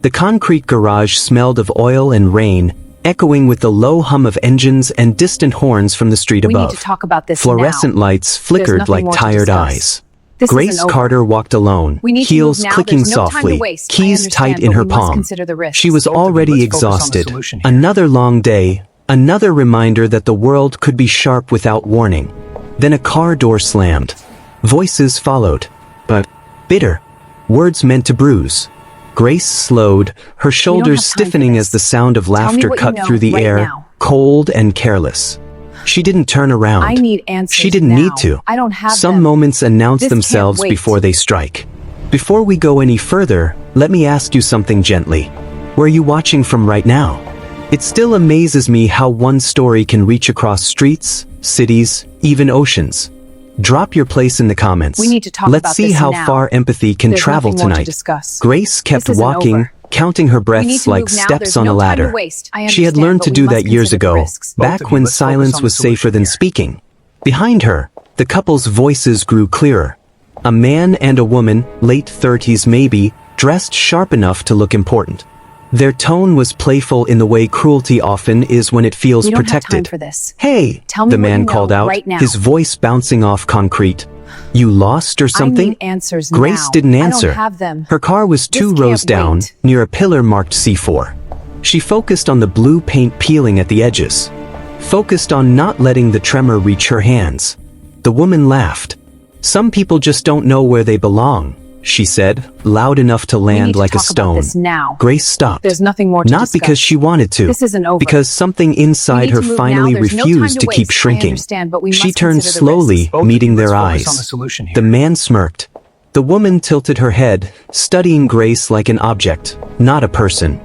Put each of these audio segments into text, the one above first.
The concrete garage smelled of oil and rain, echoing with the low hum of engines and distant horns from the street above. We need to talk about this Fluorescent now. lights flickered like tired eyes. Grace Carter walked alone, heels clicking softly, keys tight in her palm. She was already exhausted. Another long day, another reminder that the world could be sharp without warning. Then a car door slammed. Voices followed, but bitter. Words meant to bruise. Grace slowed, her shoulders stiffening as the sound of laughter cut through the air, cold and careless. She didn't turn around. I need answers. She didn't need to. I don't have Some them. moments announce This themselves can't wait. before they strike. Before we go any further, let me ask you something gently. Where are you watching from right now? It still amazes me how one story can reach across streets, cities, even oceans. Drop your place in the comments. We need to talk Let's about see this how now. far empathy can There's travel nothing more to tonight. discuss. Grace kept This isn't walking, over. counting her We need breaths to like move now. steps There's on no a time to ladder. waste. I She had understand, learned but to we do must that years consider the ago, risks. Both back of you, when let's focus silence on the was safer solution than here. speaking. Behind her, the couple's voices grew clearer. A man and a woman, late 30s maybe, dressed sharp enough to look important. Their tone was playful in the way cruelty often is when it feels We don't have protected. time for this. Hey, Tell me the what man you know called out, right now. his voice bouncing off concrete. You lost or something? I need answers Grace now. didn't answer. I don't have them. Her car was This 2 can't rows down, wait. near a pillar marked C4. She focused on the blue paint peeling at the edges. Focused on not letting the tremor reach her hands. The woman laughed. Some people just don't know where they belong, she said, loud enough to We land need to like a talk about stone. this now. Grace stopped. There's nothing more to Not discuss. because she wanted to. This isn't over. Because something We inside need her to move finally now. There's no refused time to keep waste. I shrinking. understand, but we She must turned consider the slowly, risks. Both of meeting you, their let's focus on eyes. the solution here. The man smirked. The woman tilted her head, studying Grace like an object, not a person.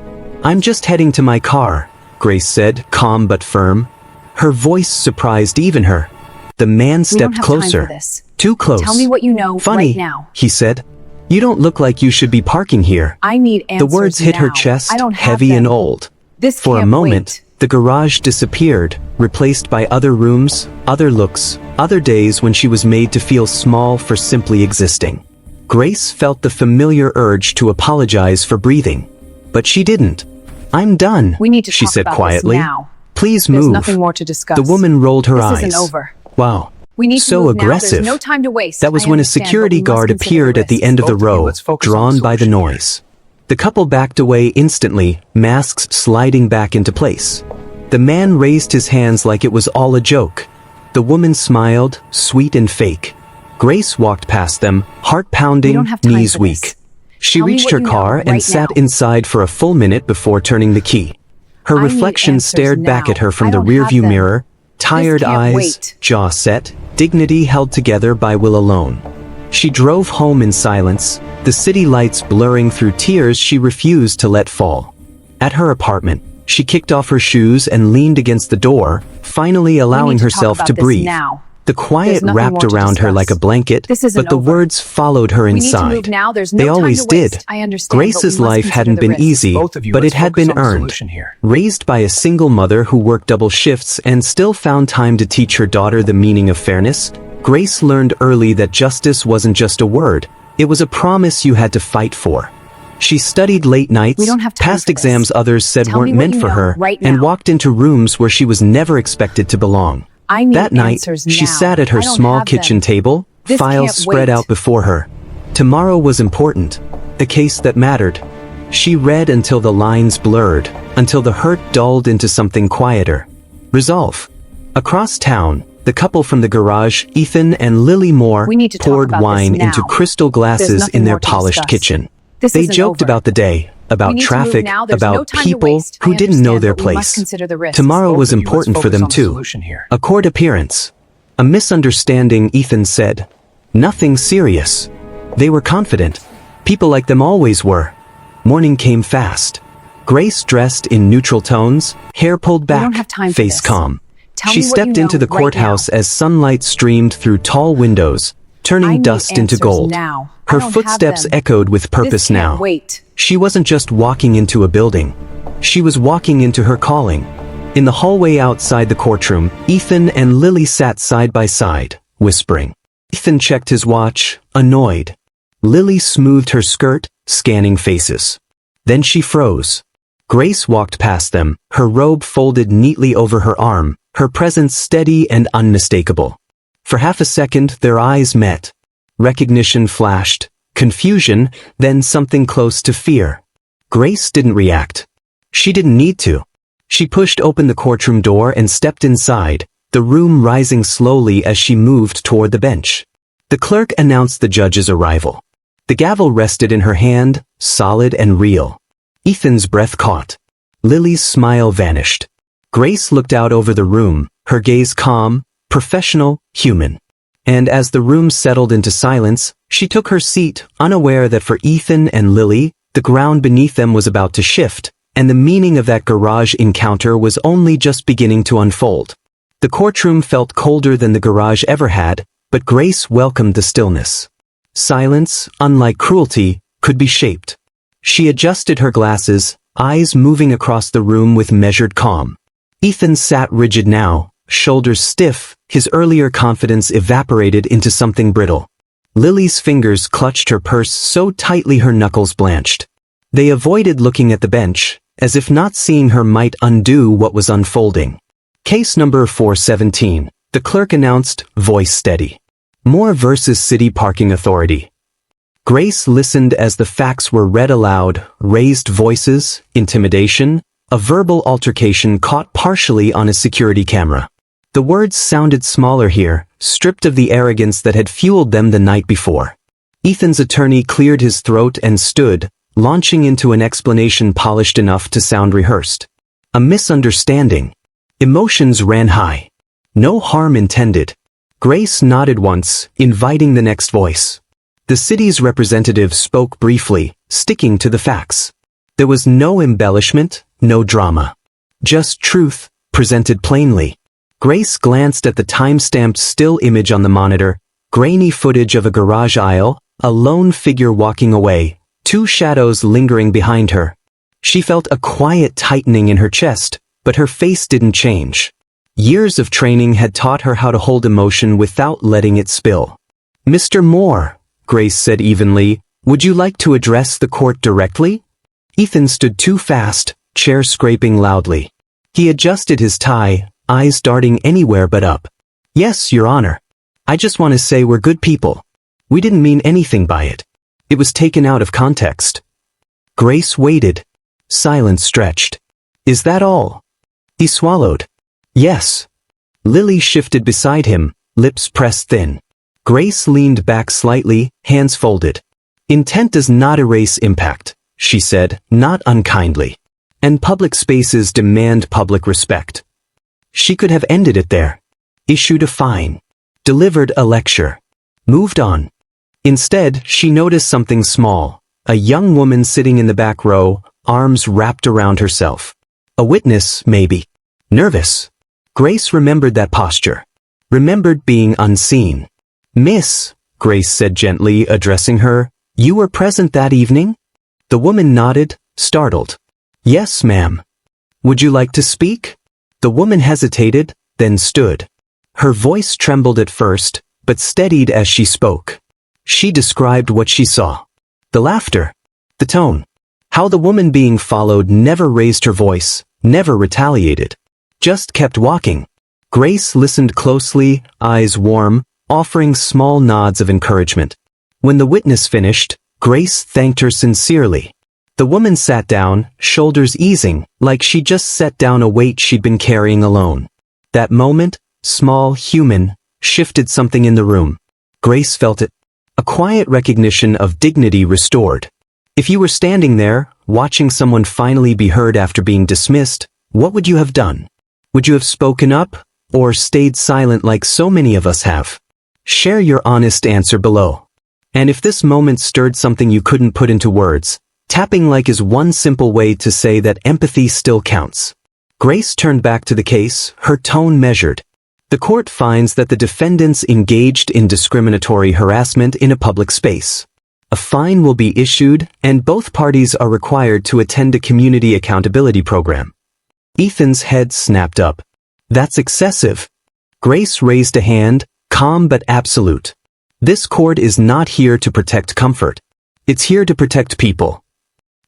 I'm just heading to my car, Grace said, calm but firm. Her voice surprised even her. The man We don't stepped have closer. time for this. Too close. Tell me what you know Funny, right now. he said. You don't look like you should be parking here. I need The answers words hit her now. chest, I don't have heavy them. and old. This For a can't moment, wait. the garage disappeared, replaced by other rooms, other looks, other days when she was made to feel small for simply existing. Grace felt the familiar urge to apologize for breathing. But she didn't. I'm done, We need to she talk said about quietly. this now. Please There's move. nothing more to discuss. The woman rolled her This eyes. isn't over. Wow. We need So to move aggressive. now. There's no time to waste. That was I when a understand, but security we must guard consider appeared the at the risks. end of the Both of you, row, let's focus on drawn the by the solution here. noise. The couple backed away instantly, masks sliding back into place. The man raised his hands like it was all a joke. The woman smiled, sweet and fake. Grace walked past them, heart We pounding, don't have time knees for this. weak. She Tell me reached what her you know car and right sat now. inside for a full minute before turning the key. Her I need reflection answers stared back now. at her from I the don't have rearview them. mirror, tired can't eyes, wait. jaw set, dignity held together by will alone. She drove home in silence, the city lights blurring through tears she refused to let fall. At her apartment, she kicked off her shoes and leaned against the door, finally allowing to talk herself about to this breathe. now. The quiet There's nothing wrapped more to around her discuss. like a blanket, This isn't but the over. words followed her We need to inside. move now. There's no They time always to waste. did. I understand, but Grace's we must life consider hadn't the been risks. easy, Both of you, but let's it had focus been on the earned. solution here. Raised by a single mother who worked double shifts and still found time to teach her daughter the meaning of fairness, Grace learned early that justice wasn't just a word, it was a promise you had to fight for. She studied late nights, We don't have time passed for this. exams others said Tell weren't me what meant you for know her, right and now. walked into rooms where she was never expected to belong. I need That night, answers she now. sat at her I don't small have kitchen them. table, This files can't spread wait. out before her. Tomorrow was important, a case that mattered. She read until the lines blurred, until the hurt dulled into something quieter. Resolve. Across town, the couple from the garage, Ethan and Lily Moore, We need to talk poured about this wine now. into crystal glasses nothing in their more to polished discuss. kitchen. This They isn't joked over. about the day, We about need to move traffic, now. There's no about time to people waste. who I didn't know understand, their but we must place. consider the risks. Tomorrow was Both of you, let's important for focus them on the too. solution here. A court appearance. A misunderstanding, Ethan said. Nothing serious. They were confident. People like them always were. Morning came fast. Grace dressed in neutral tones, hair pulled back, don't have time for face this. calm. Tell She me what stepped you into know the right courthouse now. as sunlight streamed through tall windows, I turning need dust into answers gold. now. I Her don't have footsteps them. echoed with This purpose can't now. wait. She wasn't just walking into a building. She was walking into her calling. In the hallway outside the courtroom, Ethan and Lily sat side by side, whispering. Ethan checked his watch, annoyed. Lily smoothed her skirt, scanning faces. Then she froze. Grace walked past them, her robe folded neatly over her arm, her presence steady and unmistakable. For half a second, their eyes met. Recognition flashed, confusion, then something close to fear. Grace didn't react. She didn't need to. She pushed open the courtroom door and stepped inside, the room rising slowly as she moved toward the bench. The clerk announced the judge's arrival. The gavel rested in her hand, solid and real. Ethan's breath caught. Lily's smile vanished. Grace looked out over the room, her gaze calm, professional, human. And as the room settled into silence, she took her seat, unaware that for Ethan and Lily, the ground beneath them was about to shift, and the meaning of that garage encounter was only just beginning to unfold. The courtroom felt colder than the garage ever had, but Grace welcomed the stillness. Silence, unlike cruelty, could be shaped. She adjusted her glasses, eyes moving across the room with measured calm. Ethan sat rigid now, shoulders stiff, his earlier confidence evaporated into something brittle. Lily's fingers clutched her purse so tightly her knuckles blanched. They avoided looking at the bench, as if not seeing her might undo what was unfolding. Case number 417. The clerk announced, voice steady. Moore versus City Parking Authority. Grace listened as the facts were read aloud, raised voices, intimidation, a verbal altercation caught partially on a security camera. The words sounded smaller here, stripped of the arrogance that had fueled them the night before. Ethan's attorney cleared his throat and stood, launching into an explanation polished enough to sound rehearsed. A misunderstanding. Emotions ran high. No harm intended. Grace nodded once, inviting the next voice. The city's representative spoke briefly, sticking to the facts. There was no embellishment, no drama. Just truth, presented plainly. Grace glanced at the time-stamped still image on the monitor, grainy footage of a garage aisle, a lone figure walking away, two shadows lingering behind her. She felt a quiet tightening in her chest, but her face didn't change. Years of training had taught her how to hold emotion without letting it spill. Mr. Moore, Grace said evenly, would you like to address the court directly? Ethan stood too fast, chair scraping loudly. He adjusted his tie, eyes darting anywhere but up. Yes, Your Honor. I just want to say we're good people. We didn't mean anything by it. It was taken out of context. Grace waited. Silence stretched. Is that all? He swallowed. Yes. Lily shifted beside him, lips pressed thin. Grace leaned back slightly, hands folded. Intent does not erase impact, she said, not unkindly. And public spaces demand public respect. She could have ended it there. Issued a fine. Delivered a lecture. Moved on. Instead, she noticed something small. A young woman sitting in the back row, arms wrapped around herself. A witness, maybe. Nervous. Grace remembered that posture. Remembered being unseen. Miss, Grace said gently, addressing her, you were present that evening? The woman nodded, startled. Yes, ma'am. Would you like to speak? The woman hesitated, then stood. Her voice trembled at first, but steadied as she spoke. She described what she saw. The laughter. The tone. How the woman being followed never raised her voice, never retaliated. Just kept walking. Grace listened closely, eyes warm, offering small nods of encouragement. When the witness finished, Grace thanked her sincerely. The woman sat down, shoulders easing, like she just set down a weight she'd been carrying alone. That moment, small, human, shifted something in the room. Grace felt it. A quiet recognition of dignity restored. If you were standing there, watching someone finally be heard after being dismissed, what would you have done? Would you have spoken up, or stayed silent like so many of us have? Share your honest answer below. And if this moment stirred something you couldn't put into words, tapping like is one simple way to say that empathy still counts. Grace turned back to the case, her tone measured. The court finds that the defendants engaged in discriminatory harassment in a public space. A fine will be issued, and both parties are required to attend a community accountability program. Ethan's head snapped up. That's excessive. Grace raised a hand, calm but absolute. This court is not here to protect comfort. It's here to protect people.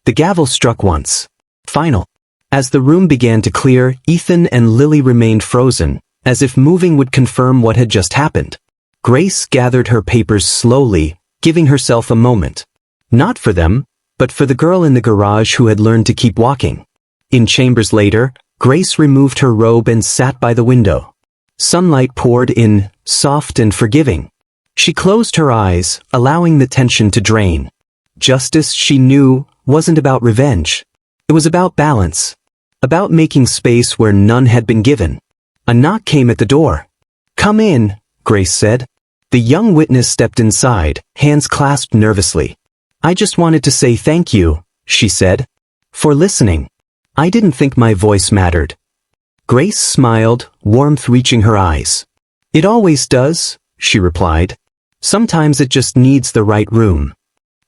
The gavel struck once. Final. As the room began to clear, Ethan and Lily remained frozen, as if moving would confirm what had just happened. Grace gathered her papers slowly, giving herself a moment. Not for them, but for the girl in the garage who had learned to keep walking. In chambers later, Grace removed her robe and sat by the window. Sunlight poured in, soft and forgiving. She closed her eyes, allowing the tension to drain. Justice, she knew, wasn't about revenge. It was about balance. About making space where none had been given. A knock came at the door. "Come in," Grace said. The young witness stepped inside, hands clasped nervously. "I just wanted to say thank you," she said, "for listening. I didn't think my voice mattered." Grace smiled, warmth reaching her eyes. "It always does," she replied. "Sometimes it just needs the right room."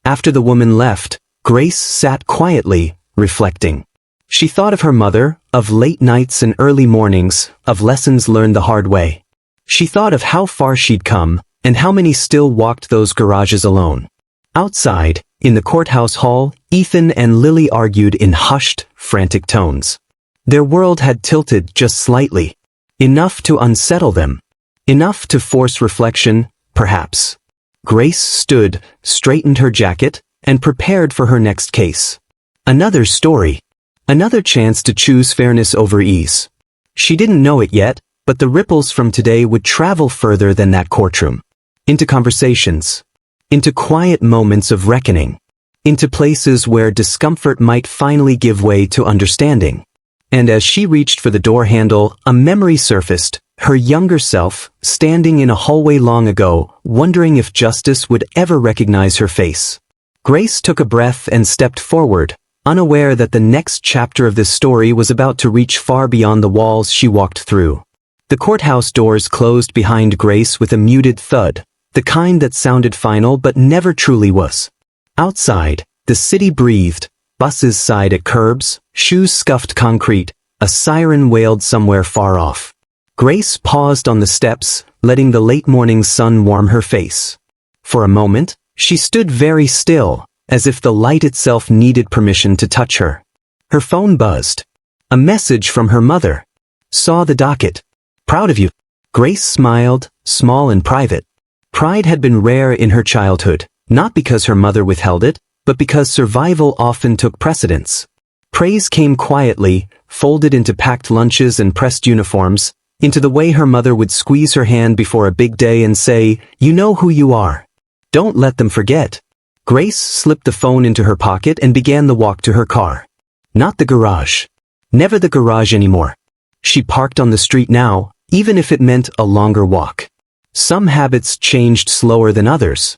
After the woman left, Grace sat quietly, reflecting. She thought of her mother, of late nights and early mornings, of lessons learned the hard way. She thought of how far she'd come, and how many still walked those garages alone. Outside, in the courthouse hall, Ethan and Lily argued in hushed, frantic tones. Their world had tilted just slightly. Enough to unsettle them. Enough to force reflection, perhaps. Grace stood, straightened her jacket, and prepared for her next case. Another story. Another chance to choose fairness over ease. She didn't know it yet, but the ripples from today would travel further than that courtroom. Into conversations. Into quiet moments of reckoning. Into places where discomfort might finally give way to understanding. And as she reached for the door handle, a memory surfaced, her younger self, standing in a hallway long ago, wondering if justice would ever recognize her face. Grace took a breath and stepped forward, unaware that the next chapter of this story was about to reach far beyond the walls she walked through. The courthouse doors closed behind Grace with a muted thud, the kind that sounded final but never truly was. Outside, the city breathed, buses sighed at curbs, shoes scuffed concrete, a siren wailed somewhere far off. Grace paused on the steps, letting the late morning sun warm her face. For a moment, she stood very still, as if the light itself needed permission to touch her. Her phone buzzed. A message from her mother. "Saw the docket. Proud of you." Grace smiled, small and private. Pride had been rare in her childhood, not because her mother withheld it, but because survival often took precedence. Praise came quietly, folded into packed lunches and pressed uniforms, into the way her mother would squeeze her hand before a big day and say, "You know who you are. Don't let them forget." Grace slipped the phone into her pocket and began the walk to her car. Not the garage. Never the garage anymore. She parked on the street now, even if it meant a longer walk. Some habits changed slower than others.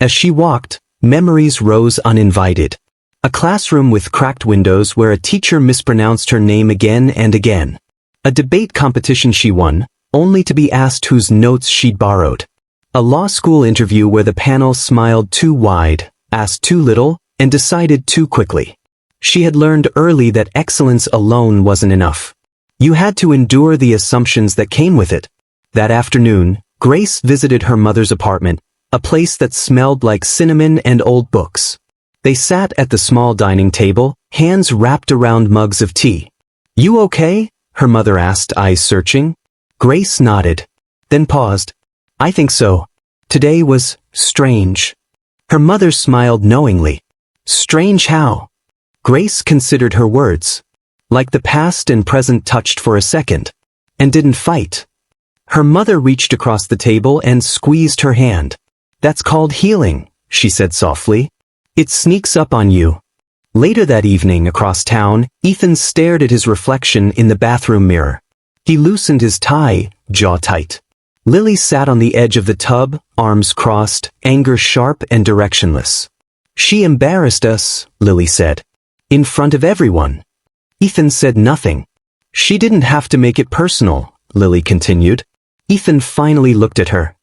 As she walked, memories rose uninvited. A classroom with cracked windows where a teacher mispronounced her name again and again. A debate competition she won, only to be asked whose notes she'd borrowed. A law school interview where the panel smiled too wide, asked too little, and decided too quickly. She had learned early that excellence alone wasn't enough. You had to endure the assumptions that came with it. That afternoon, Grace visited her mother's apartment, a place that smelled like cinnamon and old books. They sat at the small dining table, hands wrapped around mugs of tea. "You okay?" her mother asked, eyes searching. Grace nodded, then paused. "I think so. Today was strange." Her mother smiled knowingly. "Strange how?" Grace considered her words. Like the past and present touched for a second. And didn't fight. Her mother reached across the table and squeezed her hand. "That's called healing," she said softly. "It sneaks up on you." Later that evening across town, Ethan stared at his reflection in the bathroom mirror. He loosened his tie, jaw tight. Lily sat on the edge of the tub, arms crossed, anger sharp and directionless. "She embarrassed us," Lily said. "In front of everyone." Ethan said nothing. "She didn't have to make it personal," Lily continued. Ethan finally looked at her.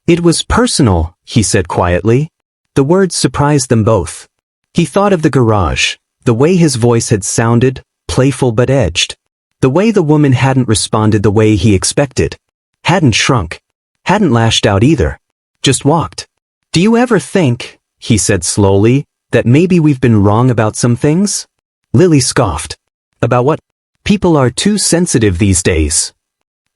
"It was personal," he said quietly. The words surprised them both. He thought of the garage, the way his voice had sounded, playful but edged. The way the woman hadn't responded the way he expected. Hadn't shrunk. Hadn't lashed out either. Just walked. "Do you ever think," he said slowly, That maybe we've been wrong about some things? Lily scoffed. About what? People are too sensitive these days.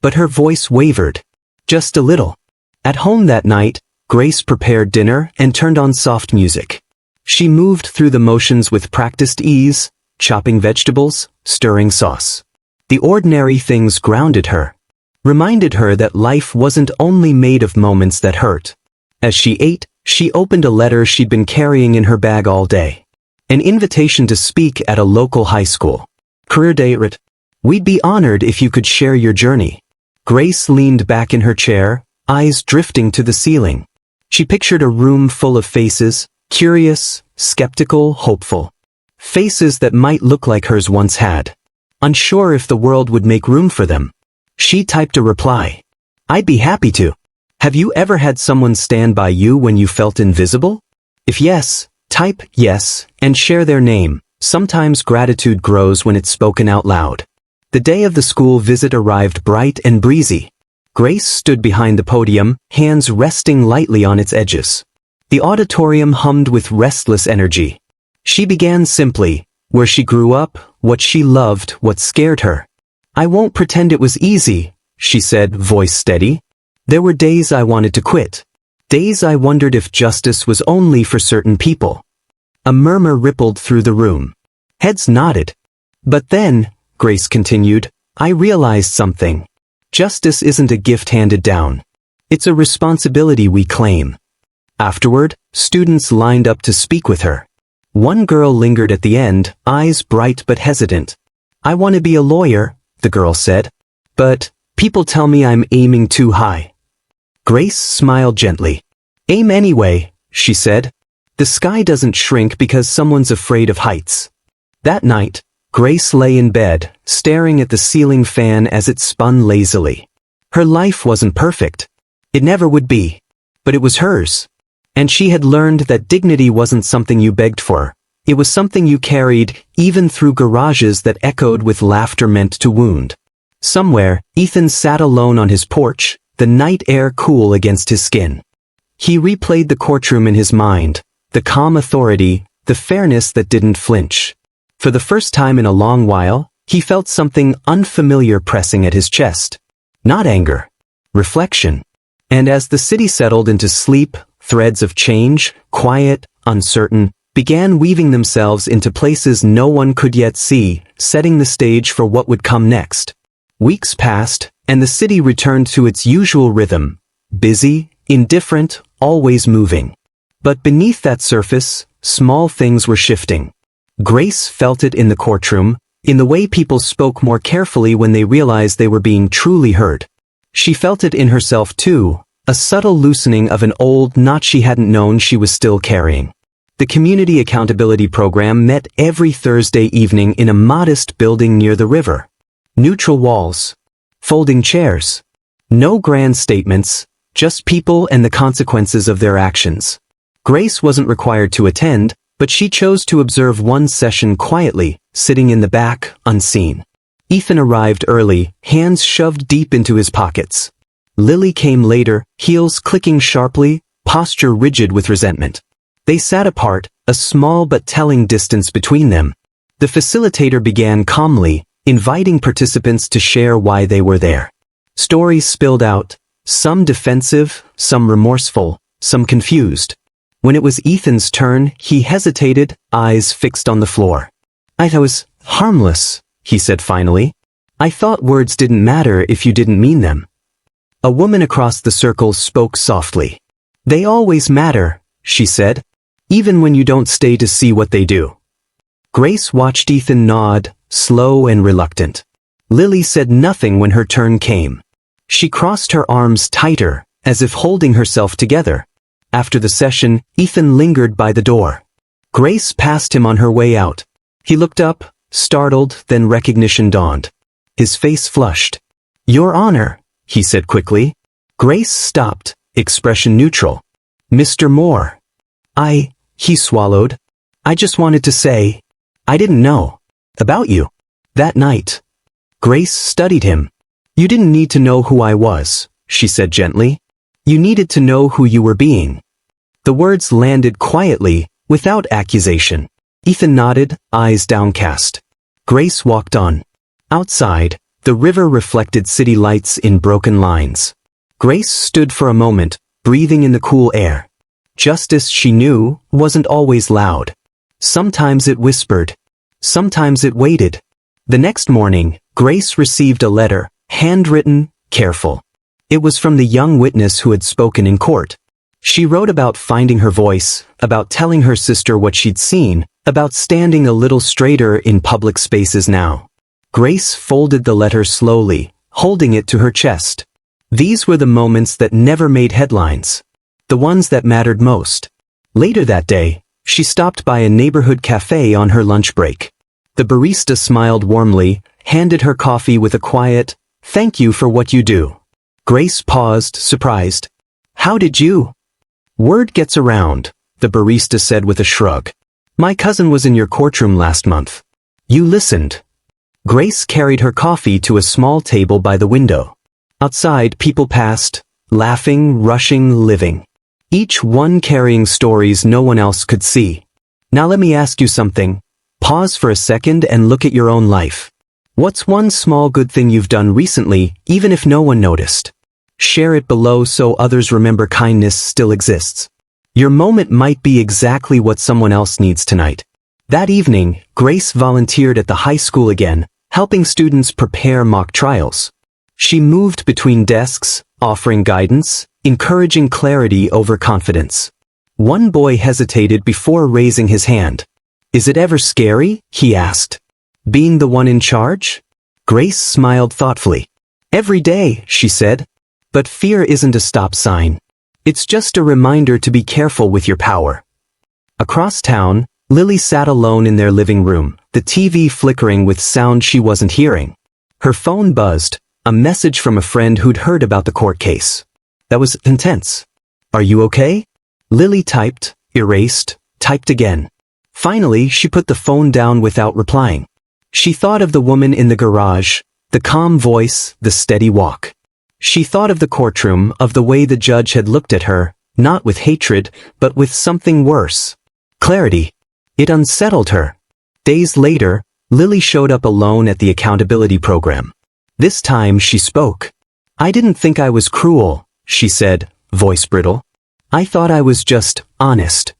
But her voice wavered. Just a little. At home that night, Grace prepared dinner and turned on soft music. She moved through the motions with practiced ease, chopping vegetables, stirring sauce. The ordinary things grounded her, reminded her that life wasn't only made of moments that hurt. As she ate, she opened a letter she'd been carrying in her bag all day. An invitation to speak at a local high school. Career day writ. We'd be honored if you could share your journey. Grace leaned back in her chair, eyes drifting to the ceiling. She pictured a room full of faces, curious, skeptical, hopeful. Faces that might look like hers once had. Unsure if the world would make room for them. She typed a reply. I'd be happy to. Have you ever had someone stand by you when you felt invisible? If yes, type yes and share their name. Sometimes gratitude grows when it's spoken out loud. The day of the school visit arrived bright and breezy. Grace stood behind the podium, hands resting lightly on its edges. The auditorium hummed with restless energy. She began simply, where she grew up, what she loved, what scared her. I won't pretend it was easy, she said, voice steady. There were days I wanted to quit. Days I wondered if justice was only for certain people. A murmur rippled through the room. Heads nodded. But then, Grace continued, I realized something. Justice isn't a gift handed down. It's a responsibility we claim. Afterward, students lined up to speak with her. One girl lingered at the end, eyes bright but hesitant. I want to be a lawyer, the girl said. But people tell me I'm aiming too high. Grace smiled gently. Aim anyway, she said. The sky doesn't shrink because someone's afraid of heights. That night, Grace lay in bed, staring at the ceiling fan as it spun lazily. Her life wasn't perfect. It never would be. But it was hers. And she had learned that dignity wasn't something you begged for. It was something you carried, even through garages that echoed with laughter meant to wound. Somewhere, Ethan sat alone on his porch, the night air cool against his skin. He replayed the courtroom in his mind, the calm authority, the fairness that didn't flinch. For the first time in a long while, he felt something unfamiliar pressing at his chest. Not anger. Reflection. And as the city settled into sleep, threads of change, quiet, uncertain, began weaving themselves into places no one could yet see, setting the stage for what would come next. Weeks passed, and the city returned to its usual rhythm. Busy, indifferent, always moving. But beneath that surface, small things were shifting. Grace felt it in the courtroom, in the way people spoke more carefully when they realized they were being truly heard. She felt it in herself too, a subtle loosening of an old knot she hadn't known she was still carrying. The Community Accountability Program met every Thursday evening in a modest building near the river. Neutral walls. Folding chairs. No grand statements, just people and the consequences of their actions. Grace wasn't required to attend, but she chose to observe one session quietly, sitting in the back, unseen. Ethan arrived early, hands shoved deep into his pockets. Lily came later, heels clicking sharply, posture rigid with resentment. They sat apart, a small but telling distance between them. The facilitator began calmly, inviting participants to share why they were there. Stories spilled out, some defensive, some remorseful, some confused. When it was Ethan's turn, he hesitated, eyes fixed on the floor. I was harmless, he said finally. I thought words didn't matter if you didn't mean them. A woman across the circle spoke softly. They always matter, she said, even when you don't stay to see what they do. Grace watched Ethan nod, slow and reluctant. Lily said nothing when her turn came. She crossed her arms tighter, as if holding herself together. After the session, Ethan lingered by the door. Grace passed him on her way out. He looked up, startled, then recognition dawned. His face flushed. Your Honor, he said quickly. Grace stopped, expression neutral. Mr. Moore. He swallowed. I just wanted to say, I didn't know. About you. That night. Grace studied him. You didn't need to know who I was, she said gently. You needed to know who you were being. The words landed quietly, without accusation. Ethan nodded, eyes downcast. Grace walked on. Outside, the river reflected city lights in broken lines. Grace stood for a moment, breathing in the cool air. Justice, she knew, wasn't always loud. Sometimes it whispered. Sometimes it waited. The next morning, Grace received a letter, handwritten, careful. It was from the young witness who had spoken in court. She wrote about finding her voice, about telling her sister what she'd seen, about standing a little straighter in public spaces now. Grace folded the letter slowly, holding it to her chest. These were the moments that never made headlines. The ones that mattered most. Later that day, she stopped by a neighborhood cafe on her lunch break. The barista smiled warmly, handed her coffee with a quiet, "Thank you for what you do." Grace paused, surprised. "How did you?" "Word gets around," the barista said with a shrug. "My cousin was in your courtroom last month. You listened." Grace carried her coffee to a small table by the window. Outside, people passed, laughing, rushing, living. Each one carrying stories no one else could see. "Now let me ask you something. Pause for a second and look at your own life. What's one small good thing you've done recently, even if no one noticed? Share it below so others remember kindness still exists. Your moment might be exactly what someone else needs tonight." That evening, Grace volunteered at the high school again, helping students prepare mock trials. She moved between desks, offering guidance, encouraging clarity over confidence. One boy hesitated before raising his hand. "Is it ever scary?" he asked. "Being the one in charge?" Grace smiled thoughtfully. "Every day," she said. "But fear isn't a stop sign. It's just a reminder to be careful with your power." Across town, Lily sat alone in their living room, the TV flickering with sound she wasn't hearing. Her phone buzzed, a message from a friend who'd heard about the court case. That was intense. "Are you okay?" Lily typed, erased, typed again. Finally, she put the phone down without replying. She thought of the woman in the garage, the calm voice, the steady walk. She thought of the courtroom, of the way the judge had looked at her, not with hatred, but with something worse. Clarity. It unsettled her. Days later, Lily showed up alone at the accountability program. This time she spoke. "I didn't think I was cruel," she said, voice brittle. "I thought I was just honest."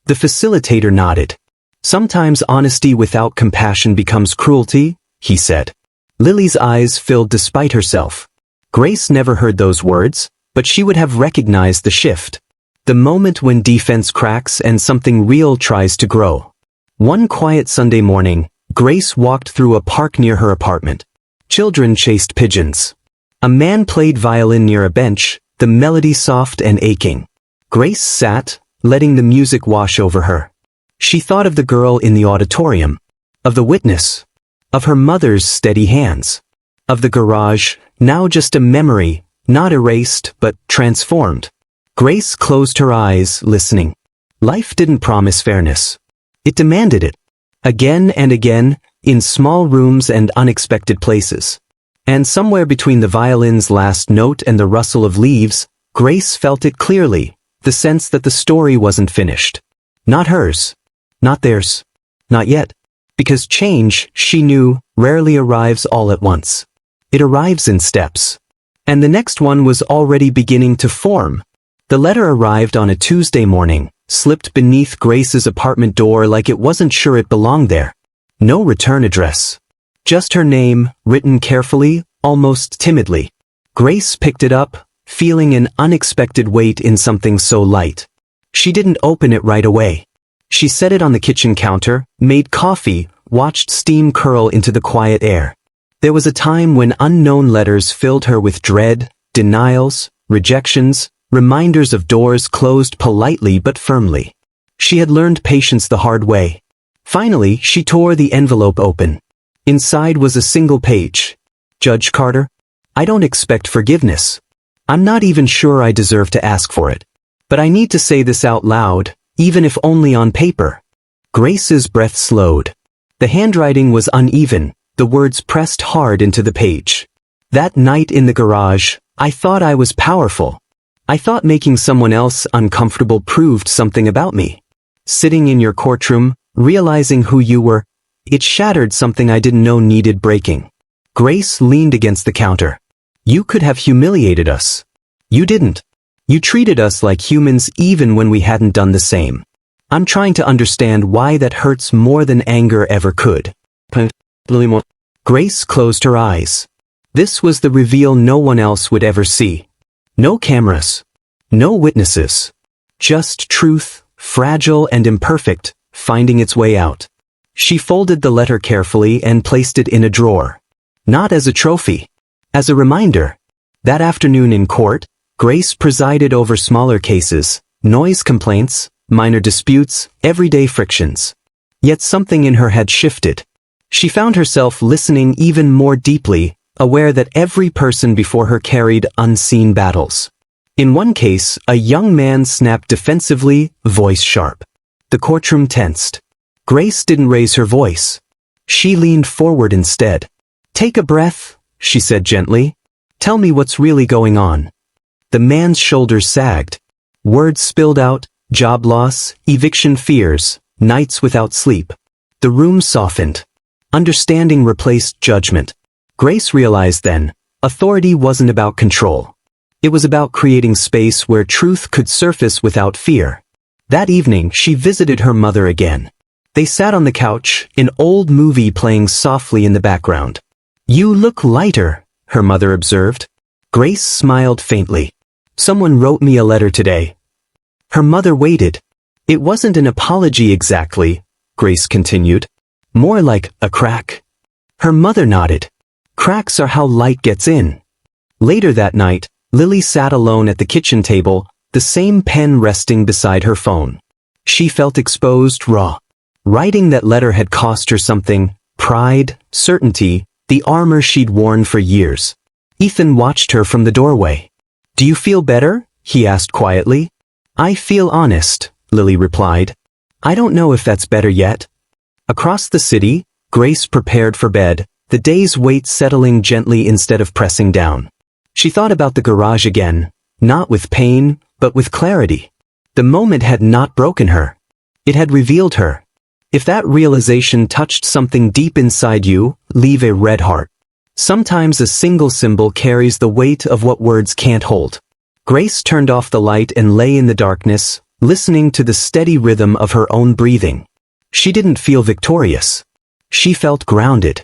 The facilitator nodded. "Sometimes honesty without compassion becomes cruelty," he said. Lily's eyes filled despite herself. Grace never heard those words, but she would have recognized the shift. The moment when defense cracks and something real tries to grow. One quiet Sunday morning, Grace walked through a park near her apartment. Children chased pigeons. A man played violin near a bench, the melody soft and aching. Grace sat, letting the music wash over her. She thought of the girl in the auditorium, of the witness, of her mother's steady hands, of the garage, now just a memory, not erased but transformed. Grace closed her eyes, listening. Life didn't promise fairness. It demanded it. Again and again, in small rooms and unexpected places. And somewhere between the violin's last note and the rustle of leaves, Grace felt it clearly, the sense that the story wasn't finished. Not hers. Not theirs. Not yet. Because change, she knew, rarely arrives all at once. It arrives in steps. And the next one was already beginning to form. The letter arrived on a Tuesday morning, slipped beneath Grace's apartment door like it wasn't sure it belonged there. No return address. Just her name, written carefully, almost timidly. Grace picked it up, feeling an unexpected weight in something so light. She didn't open it right away. She set it on the kitchen counter, made coffee, watched steam curl into the quiet air. There was a time when unknown letters filled her with dread, denials, rejections, reminders of doors closed politely but firmly. She had learned patience the hard way. Finally, she tore the envelope open. Inside was a single page. "Judge Carter, I don't expect forgiveness. I'm not even sure I deserve to ask for it. But I need to say this out loud, even if only on paper." Grace's breath slowed. The handwriting was uneven, the words pressed hard into the page. "That night in the garage, I thought I was powerful. I thought making someone else uncomfortable proved something about me. Sitting in your courtroom, realizing who you were, it shattered something I didn't know needed breaking. Grace leaned against the counter. You could have humiliated us. You didn't. You treated us like humans even when we hadn't done the same. I'm trying to understand why that hurts more than anger ever could. Grace closed her eyes. This was the reveal no one else would ever see. No cameras. No witnesses. Just truth, fragile and imperfect, finding its way out. She folded the letter carefully and placed it in a drawer. Not as a trophy. As a reminder. That afternoon in court, Grace presided over smaller cases, noise complaints, minor disputes, everyday frictions. Yet something in her had shifted. She found herself listening even more deeply, aware that every person before her carried unseen battles. In one case, a young man snapped defensively, voice sharp. The courtroom tensed. Grace didn't raise her voice. She leaned forward instead. Take a breath, she said gently. Tell me what's really going on. The man's shoulders sagged. Words spilled out, job loss, eviction fears, nights without sleep. The room softened. Understanding replaced judgment. Grace realized then, authority wasn't about control. It was about creating space where truth could surface without fear. That evening, she visited her mother again. They sat on the couch, an old movie playing softly in the background. You look lighter, her mother observed. Grace smiled faintly. Someone wrote me a letter today. Her mother waited. It wasn't an apology exactly, Grace continued. More like a crack. Her mother nodded. Cracks are how light gets in. Later that night, Lily sat alone at the kitchen table, the same pen resting beside her phone. She felt exposed, raw. Writing that letter had cost her something, pride, certainty, the armor she'd worn for years. Ethan watched her from the doorway. Do you feel better? He asked quietly. I feel honest, Lily replied. I don't know if that's better yet. Across the city, Grace prepared for bed, the day's weight settling gently instead of pressing down. She thought about the garage again, not with pain, but with clarity. The moment had not broken her. It had revealed her. If that realization touched something deep inside you, leave a red heart. Sometimes a single symbol carries the weight of what words can't hold. Grace turned off the light and lay in the darkness, listening to the steady rhythm of her own breathing. She didn't feel victorious. She felt grounded.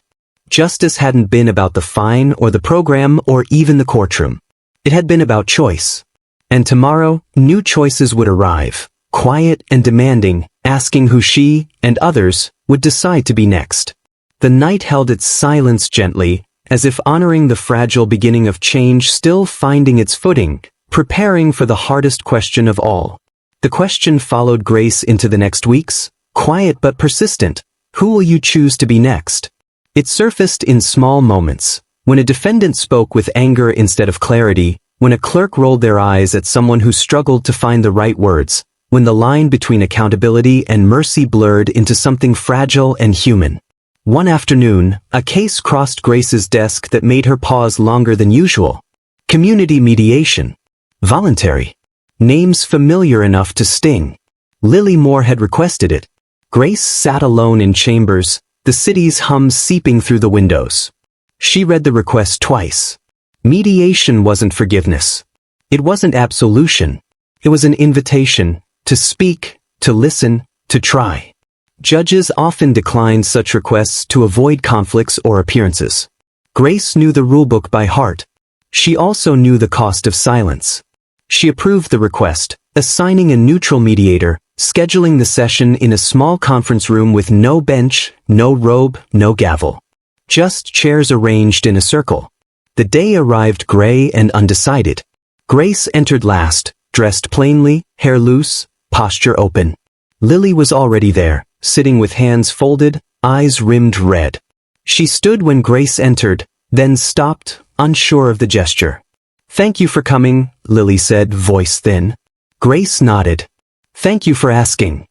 Justice hadn't been about the fine or the program or even the courtroom. It had been about choice. And tomorrow, new choices would arrive, quiet and demanding, asking who she, and others, would decide to be next. The night held its silence gently, as if honoring the fragile beginning of change still finding its footing, preparing for the hardest question of all. The question followed Grace into the next weeks, quiet but persistent. Who will you choose to be next? It surfaced in small moments, when a defendant spoke with anger instead of clarity, when a clerk rolled their eyes at someone who struggled to find the right words, when the line between accountability and mercy blurred into something fragile and human. One afternoon, a case crossed Grace's desk that made her pause longer than usual. Community mediation. Voluntary. Names familiar enough to sting. Lily Moore had requested it. Grace sat alone in chambers, the city's hum seeping through the windows. She read the request twice. Mediation wasn't forgiveness. It wasn't absolution. It was an invitation to speak, to listen, to try. Judges often declined such requests to avoid conflicts or appearances. Grace knew the rulebook by heart. She also knew the cost of silence. She approved the request, assigning a neutral mediator, scheduling the session in a small conference room with no bench, no robe, no gavel. Just chairs arranged in a circle. The day arrived gray and undecided. Grace entered last, dressed plainly, hair loose, posture open. Lily was already there, sitting with hands folded, eyes rimmed red. She stood when Grace entered, then stopped, unsure of the gesture. Thank you for coming, Lily said, voice thin. Grace nodded. Thank you for asking.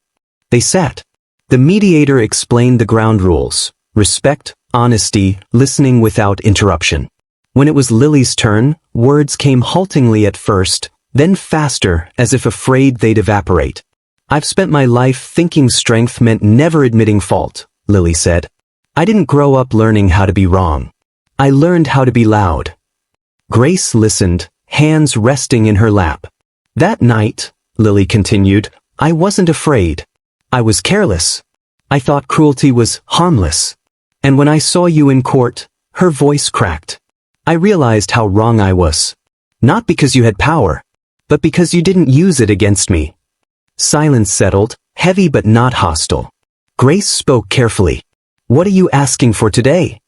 They sat. The mediator explained the ground rules: respect, honesty, listening without interruption. When it was Lily's turn, words came haltingly at first, then faster, as if afraid they'd evaporate. I've spent my life thinking strength meant never admitting fault, Lily said. I didn't grow up learning how to be wrong. I learned how to be loud. Grace listened, hands resting in her lap. That night, Lily continued, I wasn't afraid. I was careless. I thought cruelty was harmless. And when I saw you in court, her voice cracked. I realized how wrong I was. Not because you had power, but because you didn't use it against me. Silence settled, heavy but not hostile. Grace spoke carefully. What are you asking for today?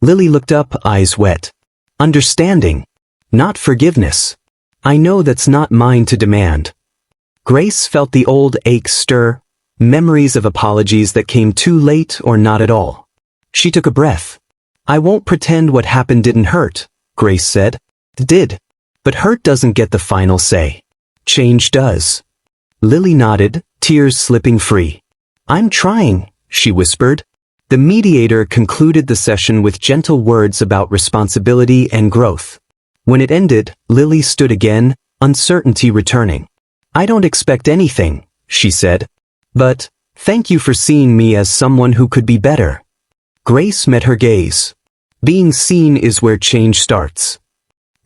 Lily looked up, eyes wet. Understanding. Not forgiveness. I know that's not mine to demand. Grace felt the old ache stir, memories of apologies that came too late or not at all. She took a breath. I won't pretend what happened didn't hurt, Grace said. It did. But hurt doesn't get the final say. Change does. Lily nodded, tears slipping free. I'm trying, she whispered. The mediator concluded the session with gentle words about responsibility and growth. When it ended, Lily stood again, uncertainty returning. I don't expect anything, she said. But, thank you for seeing me as someone who could be better. Grace met her gaze. Being seen is where change starts.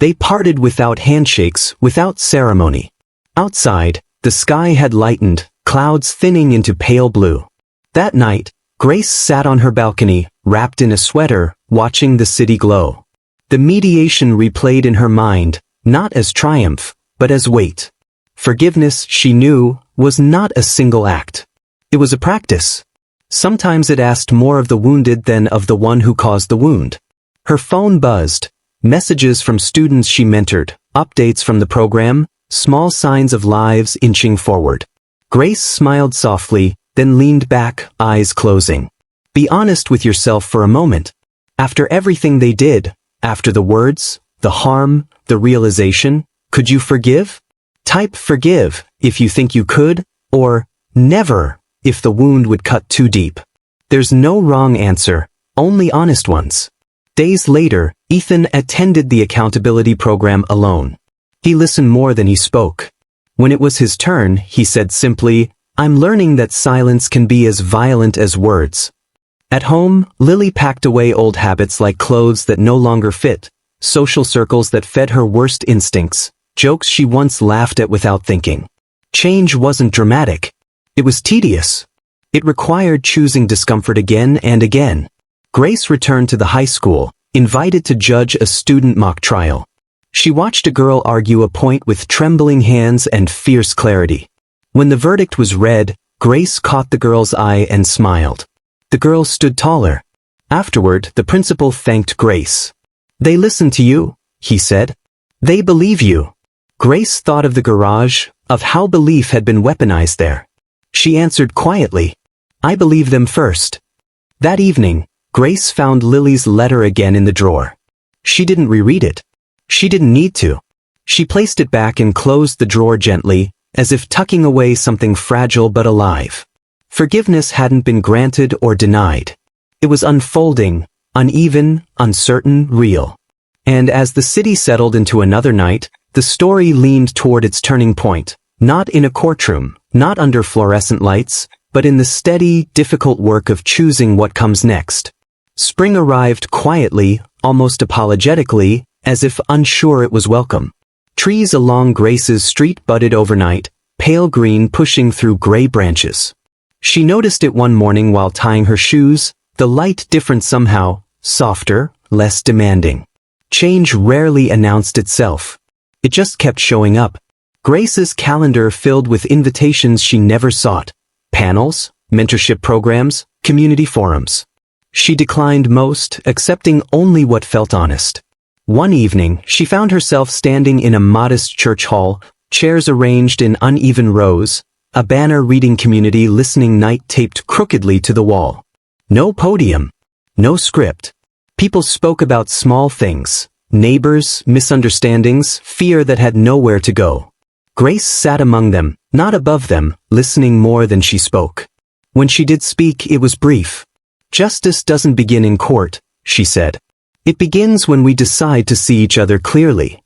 They parted without handshakes, without ceremony. Outside, the sky had lightened, clouds thinning into pale blue. That night, Grace sat on her balcony, wrapped in a sweater, watching the city glow. The mediation replayed in her mind, not as triumph, but as weight. Forgiveness, she knew, was not a single act. It was a practice. Sometimes it asked more of the wounded than of the one who caused the wound. Her phone buzzed. Messages from students she mentored, updates from the program, small signs of lives inching forward. Grace smiled softly, then leaned back, eyes closing. Be honest with yourself for a moment. After everything they did, after the words, the harm, the realization, could you forgive? Type forgive if you think you could, or never if the wound would cut too deep. There's no wrong answer, only honest ones. Days later, Ethan attended the accountability program alone. He listened more than he spoke. When it was his turn, he said simply, I'm learning that silence can be as violent as words. At home, Lily packed away old habits like clothes that no longer fit, social circles that fed her worst instincts, jokes she once laughed at without thinking. Change wasn't dramatic. It was tedious. It required choosing discomfort again and again. Grace returned to the high school, invited to judge a student mock trial. She watched a girl argue a point with trembling hands and fierce clarity. When the verdict was read, Grace caught the girl's eye and smiled. The girl stood taller. Afterward, the principal thanked Grace. They listen to you, he said. They believe you. Grace thought of the garage, of how belief had been weaponized there. She answered quietly, I believe them first. That evening, Grace found Lily's letter again in the drawer. She didn't reread it. She didn't need to. She placed it back and closed the drawer gently, as if tucking away something fragile but alive. Forgiveness hadn't been granted or denied. It was unfolding, uneven, uncertain, real. And as the city settled into another night, the story leaned toward its turning point, not in a courtroom, not under fluorescent lights, but in the steady, difficult work of choosing what comes next. Spring arrived quietly, almost apologetically, as if unsure it was welcome. Trees along Grace's street budded overnight, pale green pushing through gray branches. She noticed it one morning while tying her shoes, the light different somehow, softer, less demanding. Change rarely announced itself. It just kept showing up. Grace's calendar filled with invitations she never sought. Panels, mentorship programs, community forums. She declined most, accepting only what felt honest. One evening, she found herself standing in a modest church hall, chairs arranged in uneven rows, a banner reading community listening night taped crookedly to the wall. No podium. No script. People spoke about small things, neighbors, misunderstandings, fear that had nowhere to go. Grace sat among them, not above them, listening more than she spoke. When she did speak, it was brief. Justice doesn't begin in court, she said. It begins when we decide to see each other clearly.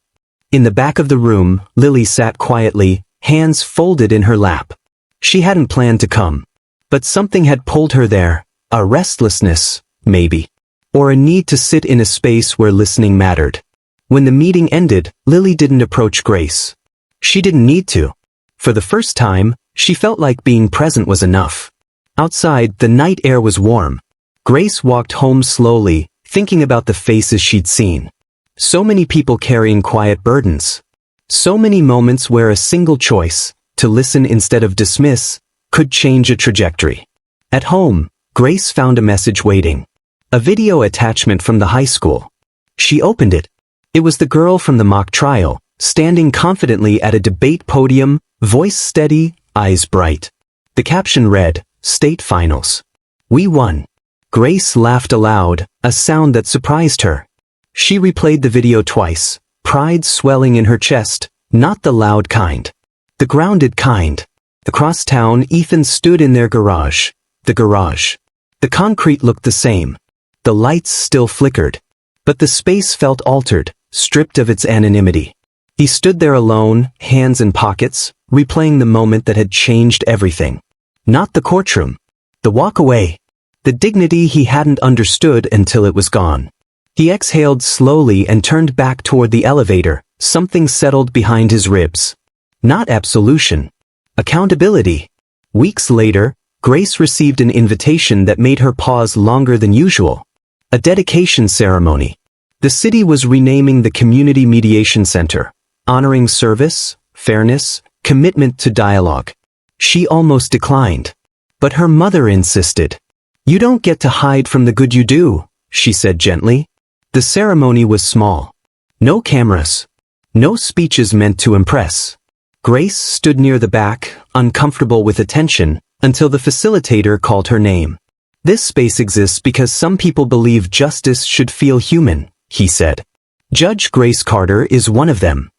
In the back of the room, Lily sat quietly, hands folded in her lap. She hadn't planned to come. But something had pulled her there, a restlessness, maybe. Or a need to sit in a space where listening mattered. When the meeting ended, Lily didn't approach Grace. She didn't need to. For the first time, she felt like being present was enough. Outside, the night air was warm. Grace walked home slowly, thinking about the faces she'd seen. So many people carrying quiet burdens. So many moments where a single choice, to listen instead of dismiss, could change a trajectory. At home, Grace found a message waiting. A video attachment from the high school. She opened it. It was the girl from the mock trial, standing confidently at a debate podium, voice steady, eyes bright. The caption read, "State Finals. We won." Grace laughed aloud, a sound that surprised her. She replayed the video twice, pride swelling in her chest, not the loud kind. The grounded kind. Across town, Ethan stood in their garage. The garage. The concrete looked the same. The lights still flickered. But the space felt altered, stripped of its anonymity. He stood there alone, hands in pockets, replaying the moment that had changed everything. Not the courtroom. The walk away. The dignity he hadn't understood until it was gone. He exhaled slowly and turned back toward the elevator, something settled behind his ribs. Not absolution. Accountability. Weeks later, Grace received an invitation that made her pause longer than usual. A dedication ceremony. The city was renaming the Community Mediation Center, honoring service, fairness, commitment to dialogue. She almost declined. But her mother insisted. "You don't get to hide from the good you do," she said gently. The ceremony was small. No cameras. No speeches meant to impress. Grace stood near the back, uncomfortable with attention, until the facilitator called her name. "This space exists because some people believe justice should feel human," he said. "Judge Grace Carter is one of them."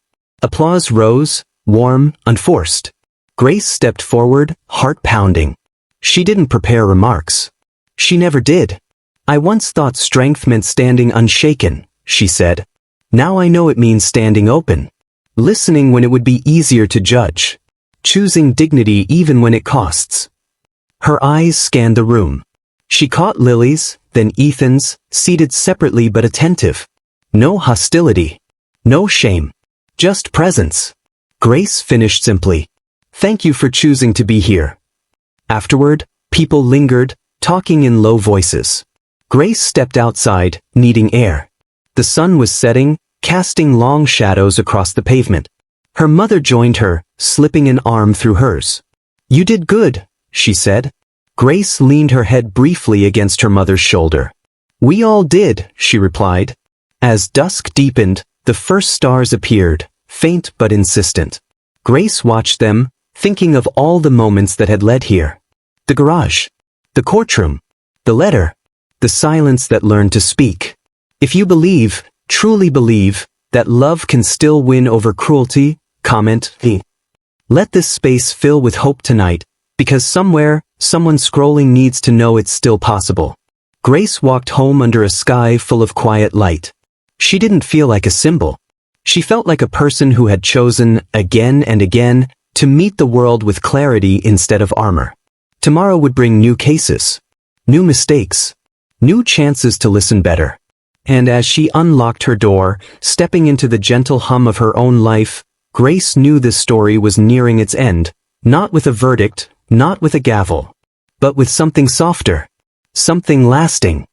Applause rose, warm, unforced. Grace stepped forward, heart pounding. She didn't prepare remarks. She never did. "I once thought strength meant standing unshaken," she said. "Now I know it means standing open. Listening when it would be easier to judge. Choosing dignity even when it costs." Her eyes scanned the room. She caught Lily's, then Ethan's, seated separately but attentive. No hostility. No shame. Just presence. Grace finished simply. "Thank you for choosing to be here." Afterward, people lingered, talking in low voices. Grace stepped outside, needing air. The sun was setting, casting long shadows across the pavement. Her mother joined her, slipping an arm through hers. "You did good," she said. Grace leaned her head briefly against her mother's shoulder. "We all did," she replied. As dusk deepened, the first stars appeared, faint but insistent. Grace watched them, thinking of all the moments that had led here. The garage. The courtroom. The letter. The silence that learned to speak. If you believe, truly believe, that love can still win over cruelty, comment the. Let this space fill with hope tonight, because somewhere, someone scrolling needs to know it's still possible. Grace walked home under a sky full of quiet light. She didn't feel like a symbol. She felt like a person who had chosen, again and again, to meet the world with clarity instead of armor. Tomorrow would bring new cases. New mistakes. New chances to listen better. And as she unlocked her door, stepping into the gentle hum of her own life, Grace knew this story was nearing its end, not with a verdict, not with a gavel, but with something softer. Something lasting.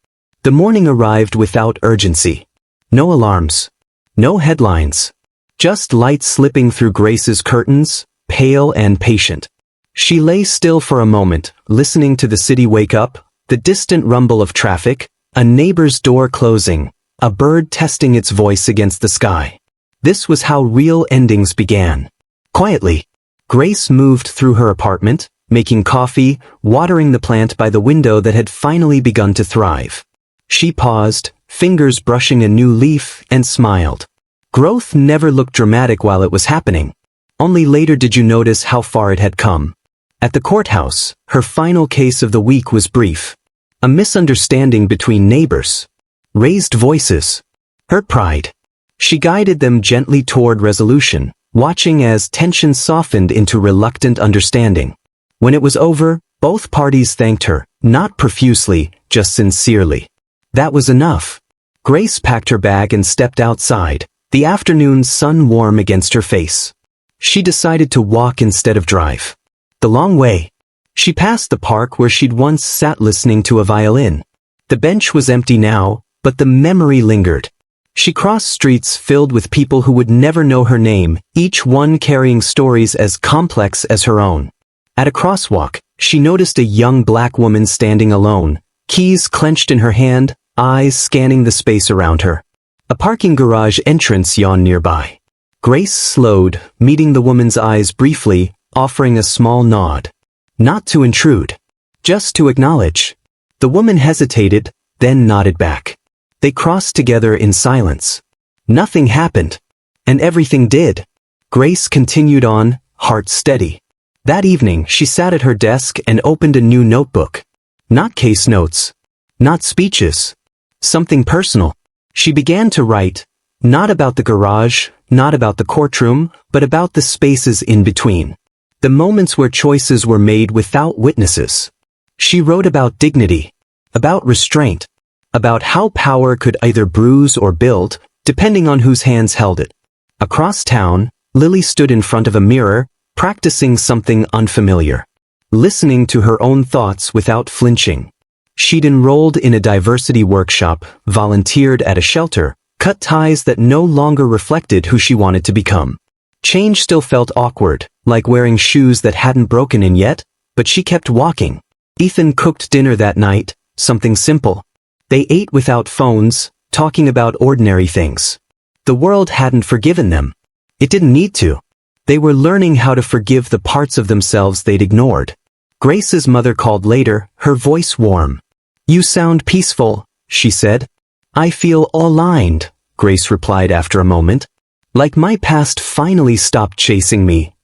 The morning arrived without urgency. No alarms. No headlines. Just light slipping through Grace's curtains, pale and patient. She lay still for a moment, listening to the city wake up, the distant rumble of traffic, a neighbor's door closing, a bird testing its voice against the sky. This was how real endings began. Quietly, Grace moved through her apartment, making coffee, watering the plant by the window that had finally begun to thrive. She paused, fingers brushing a new leaf, and smiled. Growth never looked dramatic while it was happening. Only later did you notice how far it had come. At the courthouse, her final case of the week was brief. A misunderstanding between neighbors. Raised voices. Hurt pride. She guided them gently toward resolution, watching as tension softened into reluctant understanding. When it was over, both parties thanked her, not profusely, just sincerely. That was enough. Grace packed her bag and stepped outside, the afternoon sun warm against her face. She decided to walk instead of drive. The long way. She passed the park where she'd once sat listening to a violin. The bench was empty now, but the memory lingered. She crossed streets filled with people who would never know her name, each one carrying stories as complex as her own. At a crosswalk, she noticed a young black woman standing alone, keys clenched in her hand, eyes scanning the space around her. A parking garage entrance yawned nearby. Grace slowed, meeting the woman's eyes briefly, offering a small nod. Not to intrude. Just to acknowledge. The woman hesitated, then nodded back. They crossed together in silence. Nothing happened. And everything did. Grace continued on, heart steady. That evening, she sat at her desk and opened a new notebook. Not case notes. Not speeches. Something personal. She began to write, not about the garage, not about the courtroom, but about the spaces in between. The moments where choices were made without witnesses. She wrote about dignity, about restraint, about how power could either bruise or build, depending on whose hands held it. Across town, Lily stood in front of a mirror, practicing something unfamiliar. Listening to her own thoughts without flinching. She'd enrolled in a diversity workshop, volunteered at a shelter, cut ties that no longer reflected who she wanted to become. Change still felt awkward, like wearing shoes that hadn't broken in yet, but she kept walking. Ethan cooked dinner that night, something simple. They ate without phones, talking about ordinary things. The world hadn't forgiven them. It didn't need to. They were learning how to forgive the parts of themselves they'd ignored. Grace's mother called later, her voice warm. "You sound peaceful," she said. "I feel aligned," Grace replied after a moment. "Like my past finally stopped chasing me."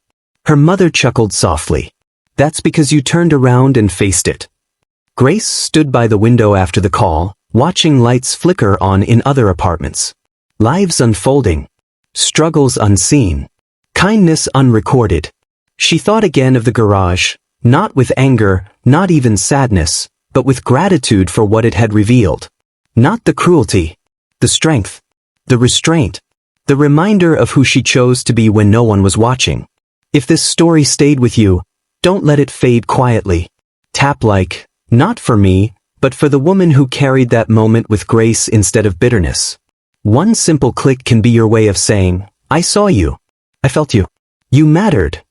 Her mother chuckled softly. "That's because you turned around and faced it." Grace stood by the window after the call, watching lights flicker on in other apartments. Lives unfolding. Struggles unseen. Kindness unrecorded. She thought again of the garage, not with anger, not even sadness, but with gratitude for what it had revealed. Not the cruelty. The strength. The restraint. The reminder of who she chose to be when no one was watching. If this story stayed with you, don't let it fade quietly. Tap like, not for me, but for the woman who carried that moment with grace instead of bitterness. One simple click can be your way of saying, "I saw you. I felt you. You mattered."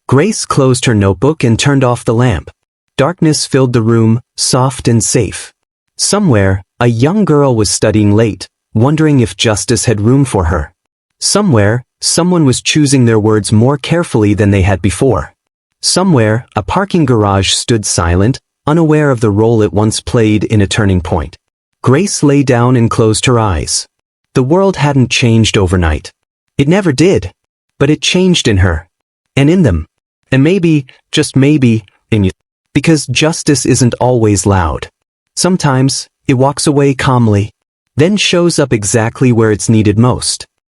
Grace closed her notebook and turned off the lamp. Darkness filled the room, soft and safe. Somewhere, a young girl was studying late, wondering if justice had room for her. Somewhere, someone was choosing their words more carefully than they had before. Somewhere, a parking garage stood silent, unaware of the role it once played in a turning point. Grace lay down and closed her eyes. The world hadn't changed overnight. It never did. But it changed in her. And in them. And maybe, just maybe, in you. Because justice isn't always loud. Sometimes, it walks away calmly, then shows up exactly where it's needed most.